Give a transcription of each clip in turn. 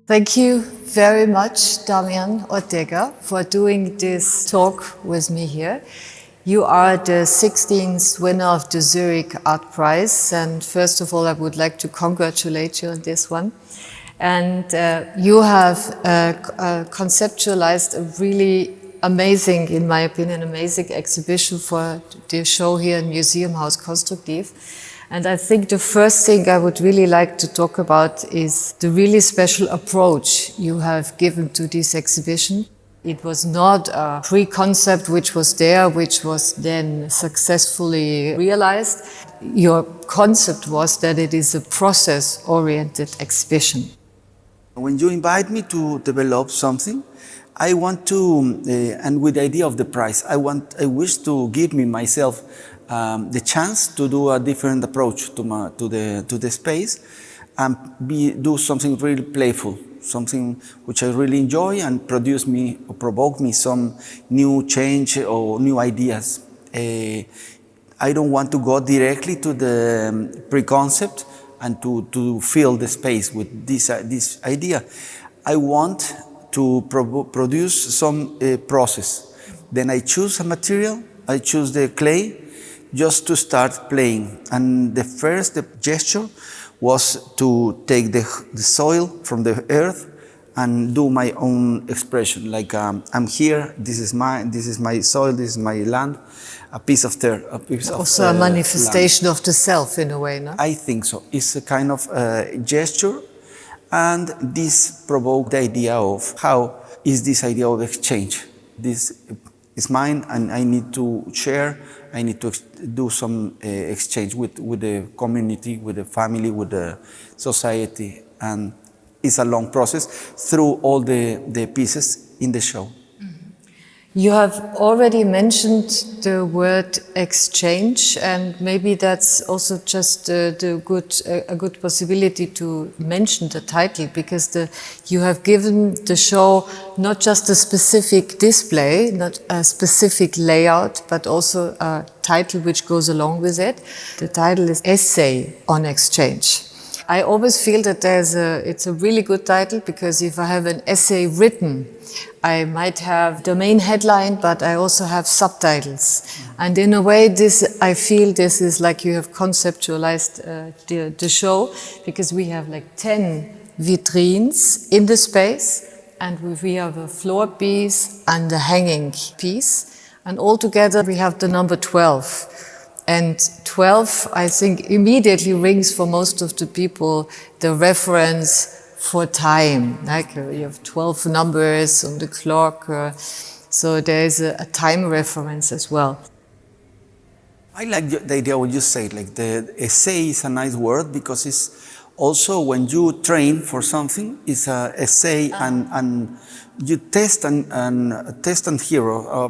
Thank you very much, Damián Ortega, for doing this talk with me here. You are the 16th winner of the Zurich Art Prize, and first of all, I would like to congratulate you on this one. And you have conceptualized a really amazing, in my opinion, amazing exhibition for the show here in Museum Haus Konstruktiv. And I think the first thing I would really like to talk about is the really special approach you have given to this exhibition. It was not a pre-concept which was there, which was then successfully realized. Your concept was that it is a process-oriented exhibition. When you invite me to develop something, I want to, and with the idea of the prize, I wish to give me myself the chance to do a different approach to the space and do something really playful, something which I really enjoy and provoke me some new change or new ideas. I don't want to go directly to the pre-concept and to fill the space with this idea. I want to produce some process. Then I choose a material, I choose the clay, just to start playing. And the first gesture was to take the soil from the earth and do my own expression. Like I'm here, this is my soil, this is my land, a piece of dirt, a piece of also a manifestation land. Of the self in a way, no? I think so. It's a kind of gesture, and this provoked the idea of how is this idea of exchange. This is mine and I need to share, I need to do some exchange with the community, with the family, with the society, and it's a long process through all the pieces in the show. You have already mentioned the word exchange, and maybe that's also just a good possibility to mention the title, because you have given the show not just a specific display, not a specific layout, but also a title which goes along with it. The title is Essay on Exchange. I always feel that it's a really good title, because if I have an essay written, I might have the main headline, but I also have subtitles. And in a way, I feel this is like you have conceptualized the show, because we have like 10 vitrines in the space, and we have a floor piece and a hanging piece. And altogether, we have the number 12. And 12, I think, immediately rings for most of the people the reference for time. Like you have 12 numbers on the clock, so there is a time reference as well. I like the idea what you say, like the essay is a nice word, because it's also when you train for something, it's an essay and you test and hero,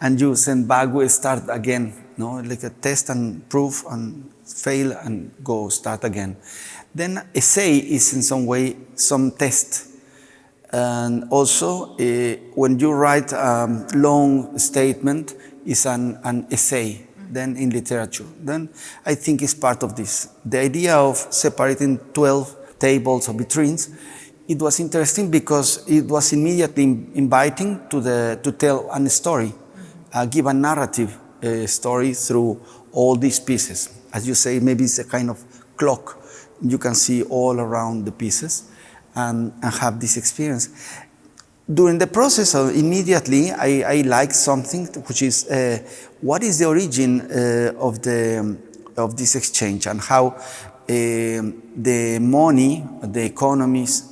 and you send back, we start again, no, like a test and proof and fail and go start again. Then essay is in some way some test, and also when you write a long statement, is an essay. Then in literature, then I think it's part of this. The idea of separating 12 tables or vitrines, it was interesting because it was immediately inviting to tell a story, give a narrative story through all these pieces. As you say, maybe it's a kind of clock. You can see all around the pieces and have this experience. During the process, immediately I like something which is what is the origin of this exchange, and how the money, the economies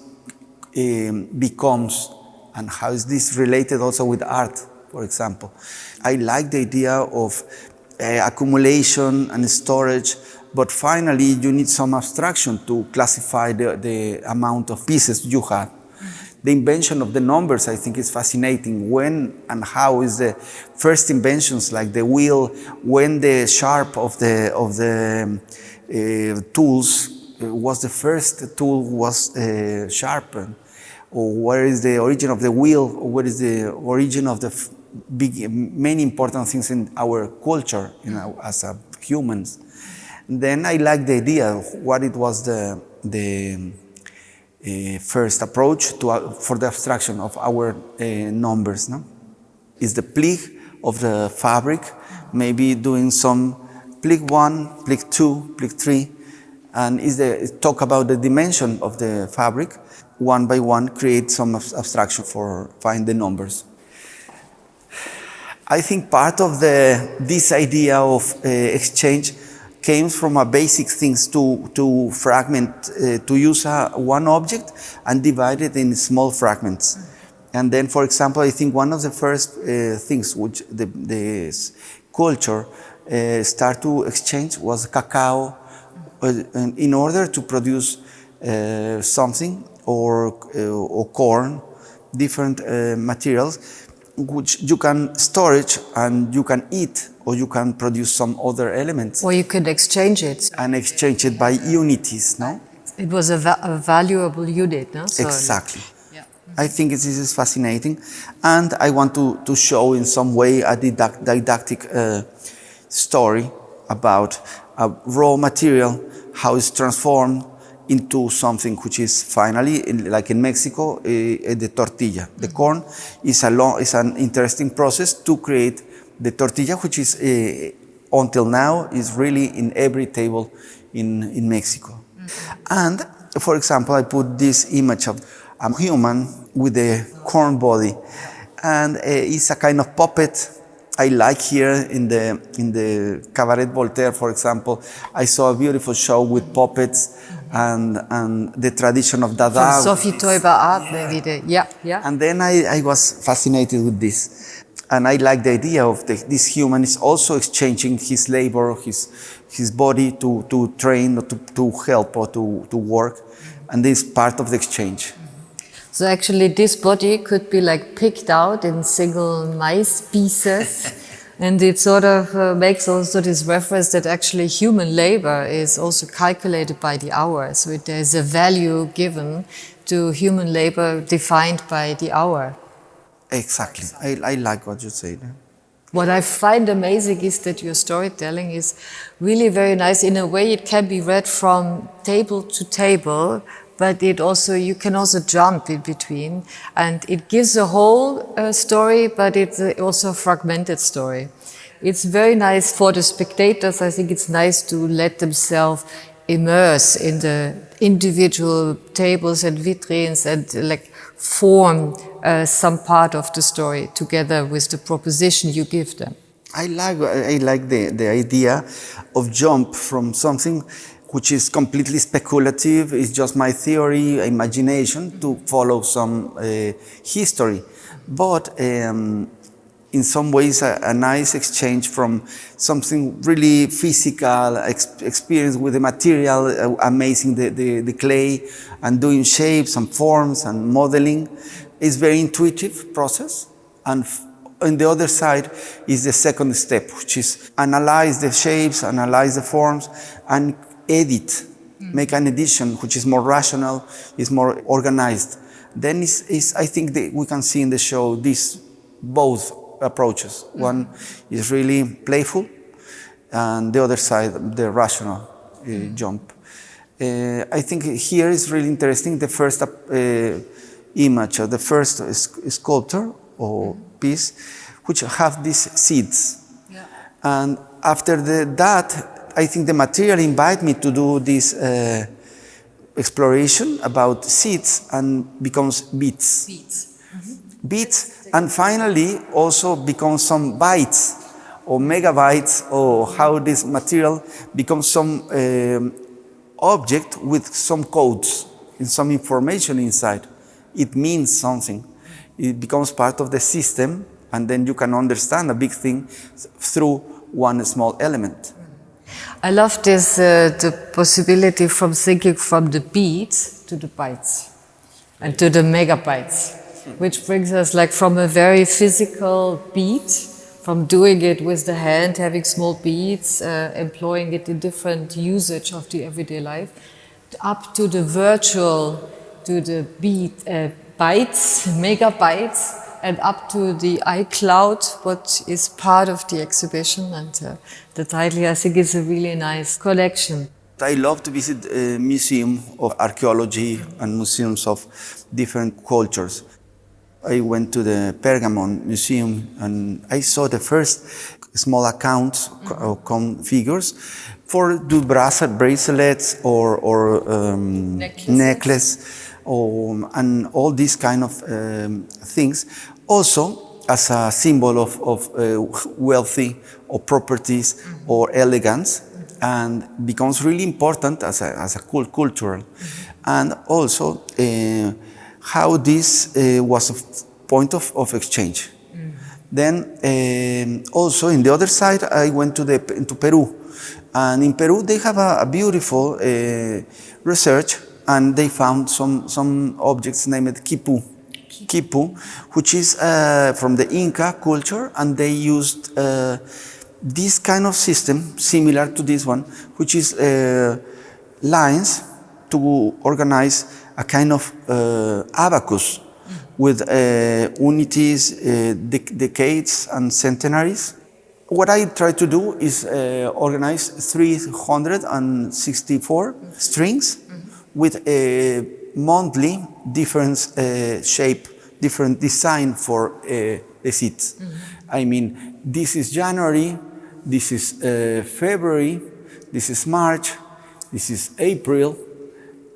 becomes, and how is this related also with art, for example. I like the idea of accumulation and storage, but finally you need some abstraction to classify the amount of pieces you have. The invention of the numbers, I think, is fascinating. When and how is the first inventions, like the wheel, when the sharp of the tools was the first tool was sharpened, or where is the origin of the wheel, or what is the origin of the many important things in our culture, as humans. Then I like the idea of what it was the first approach for the abstraction of our numbers. No? Is the plig of the fabric, maybe doing some plig 1, plig 2, plig 3, and talk about the dimension of the fabric, one by one create some abstraction for find the numbers. I think part of this idea of exchange came from a basic things to fragment, to use one object and divide it in small fragments. And then, for example, I think one of the first things which the culture start to exchange was cacao in order to produce something or corn, different materials which you can storage and you can eat, or you can produce some other elements. Or you could exchange it. And exchange it by unities, no? It was a valuable unit, no? So exactly. Yeah. I think this is fascinating. And I want to show in some way a didactic story about a raw material, how it's transformed into something which is finally, like in Mexico, the tortilla. The corn is an interesting process to create the tortilla, which is until now is really in every table in Mexico. And for example, I put this image of a human with a corn body, and it's a kind of puppet. I like here in the Cabaret Voltaire, for example, I saw a beautiful show with puppets and the tradition of Dada. From Sophie Teuber art, maybe. Yeah. And then I was fascinated with this. And I like the idea of this human is also exchanging his labor, his body to train or to help or to work. And this is part of the exchange. So actually this body could be like picked out in single nice pieces. And it sort of makes also this reference that actually human labor is also calculated by the hour. So there's a value given to human labor defined by the hour. Exactly. I like what you say there. What I find amazing is that your storytelling is really very nice. In a way, it can be read from table to table, but you can also jump in between. And it gives a whole story, but it's also a fragmented story. It's very nice for the spectators. I think it's nice to let themselves immerse in the individual tables and vitrines and like form some part of the story together with the proposition you give them. I like the idea of jump from something which is completely speculative, it's just my theory, imagination, to follow some history. But in some ways a nice exchange from something really physical, experience with the material, amazing the clay, and doing shapes and forms and modeling. It's very intuitive process. And on the other side is the second step, which is analyze the shapes, analyze the forms, and edit, make an edition which is more rational, is more organized. Then I think that we can see in the show these both approaches. One is really playful, and the other side, the rational jump. I think here is really interesting, the first image, or the first sculpture or piece, which have these seeds. Yeah. And after that, I think the material invited me to do this exploration about seeds and becomes beats. Beats, and finally also becomes some bytes or megabytes, or how this material becomes some object with some codes and some information inside. It means something. It becomes part of the system, and then you can understand a big thing through one small element. I love this, the possibility from thinking from the beats to the bytes and to the megabytes, which brings us like from a very physical beat, from doing it with the hand, having small beats, employing it in different usage of the everyday life, up to the virtual, to the beat, bytes, megabytes, and up to the iCloud, what is part of the exhibition. And the title, I think, is a really nice collection. I love to visit a museum of archaeology and museums of different cultures. I went to the Pergamon Museum and I saw the first small accounts of figures for do bracelets or necklace and all these kind of things. Also as a symbol of wealthy or properties or elegance, and becomes really important as a cultural. And also how this was a point of exchange. Then also in the other side, I went to Peru. And in Peru, they have a beautiful research, and they found some objects named quipu, which is from the Inca culture, and they used this kind of system, similar to this one, which is lines to organize a kind of abacus with unities, decades, and centenaries. What I try to do is organize 364 strings with a monthly different shape, different design for the seats. I mean, this is January, this is February, this is March, this is April,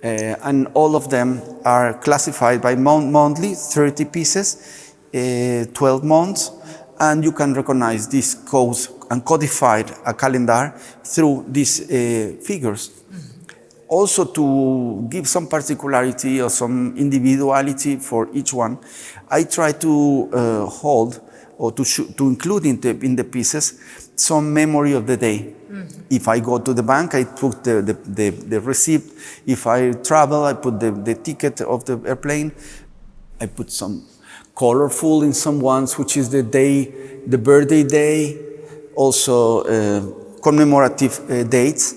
and all of them are classified by monthly, 30 pieces, 12 months, and you can recognize these codes and codified a calendar through these figures. Also, to give some particularity or some individuality for each one, I try to hold or to include in the pieces some memory of the day. If I go to the bank, I put the receipt. If I travel, I put the ticket of the airplane. I put some colorful in some ones, which is the day, the birthday day, also commemorative dates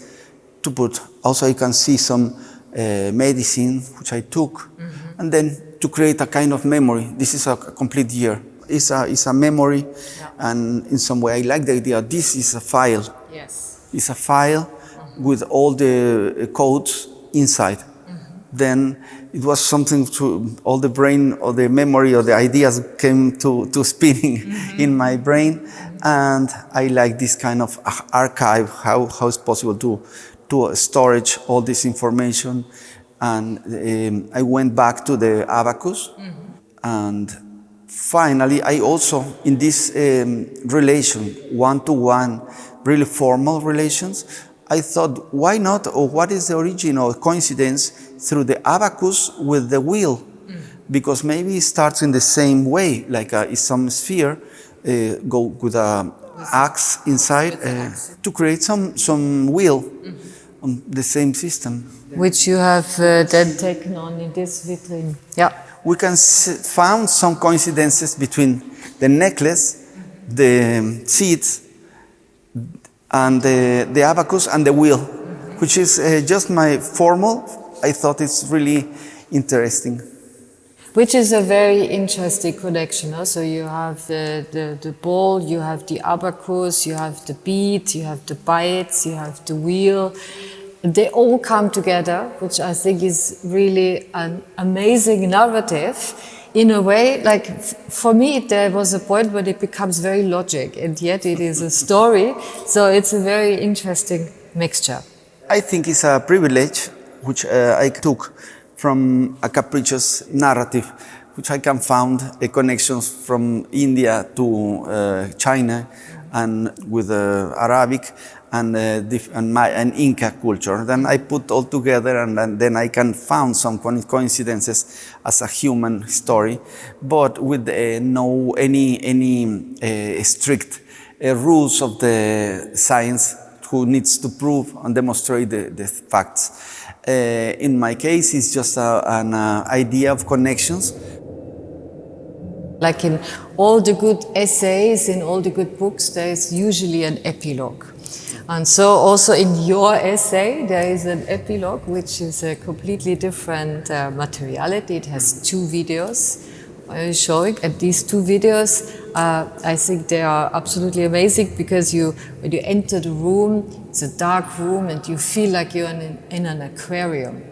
to put. Also, you can see some medicine which I took, and then to create a kind of memory. This is a complete year. It's a memory, and in some way I like the idea. This is a file. Yes. It's a file with all the codes inside. Then it was something to all the brain or the memory or the ideas came to spinning in my brain, and I like this kind of archive. How it's possible to storage all this information, and I went back to the abacus, and finally I also in this relation one-to-one, really formal relations. I thought, why not, or what is the original coincidence through the abacus with the wheel? Because maybe it starts in the same way, like some sphere, go with an axe inside to create some wheel on the same system. Which you have then taken on in this vitrine. Yeah. We can found some coincidences between the necklace, the seeds, and the abacus and the wheel, which is just my formal. I thought it's really interesting. Which is a very interesting connection. So you have the ball, you have the abacus, you have the bead, you have the bites, you have the wheel. They all come together, which I think is really an amazing narrative. In a way, like for me, there was a point when it becomes very logic, and yet it is a story. So it's a very interesting mixture. I think it's a privilege which I took from a capricious narrative, which I can found connections from India to China, and with Arabic and Inca culture. Then I put all together, and then I can found some coincidences as a human story, but with no any strict rules of the science who needs to prove and demonstrate the facts. In my case, it's just an idea of connections. Like in all the good essays, in all the good books, there is usually an epilogue. And so also in your essay, there is an epilogue, which is a completely different materiality. It has 2 videos. showing. And these two videos, I think they are absolutely amazing because when you enter the room, it's a dark room and you feel like you're in an aquarium.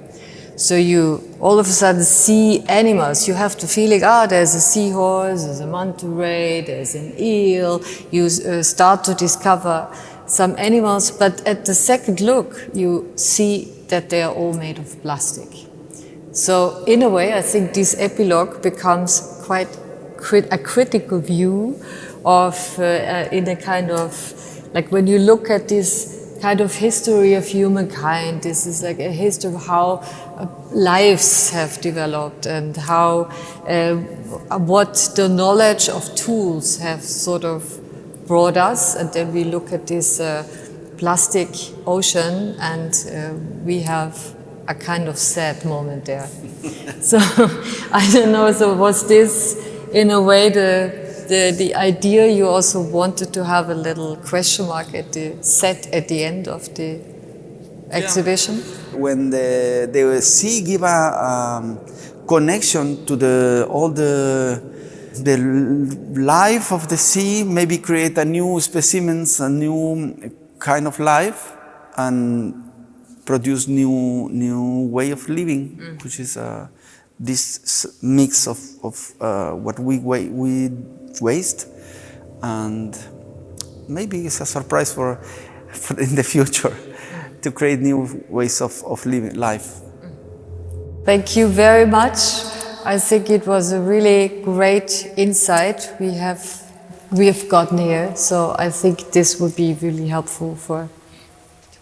So you all of a sudden see animals. You have the feeling, there's a seahorse, there's a manta ray, there's an eel. You start to discover some animals, but at the second look, you see that they are all made of plastic. So in a way, I think this epilogue becomes quite a critical view of, in a kind of, like when you look at this kind of history of humankind, this is like a history of how lives have developed and how, what the knowledge of tools have sort of brought us. And then we look at this plastic ocean and we have a kind of sad moment there. So I don't know, so was this in a way the idea you also wanted to have a little question mark at the end of the exhibition? When the sea give a connection to all the life of the sea, maybe create a new specimens, a new kind of life, and produce new way of living, which is this mix of what we waste, and maybe it's a surprise for in the future to create new ways of living life. Thank you very much. I think it was a really great insight we have gotten here. So I think this would be really helpful for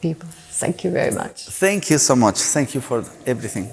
people. Thank you very much. Thank you so much. Thank you for everything.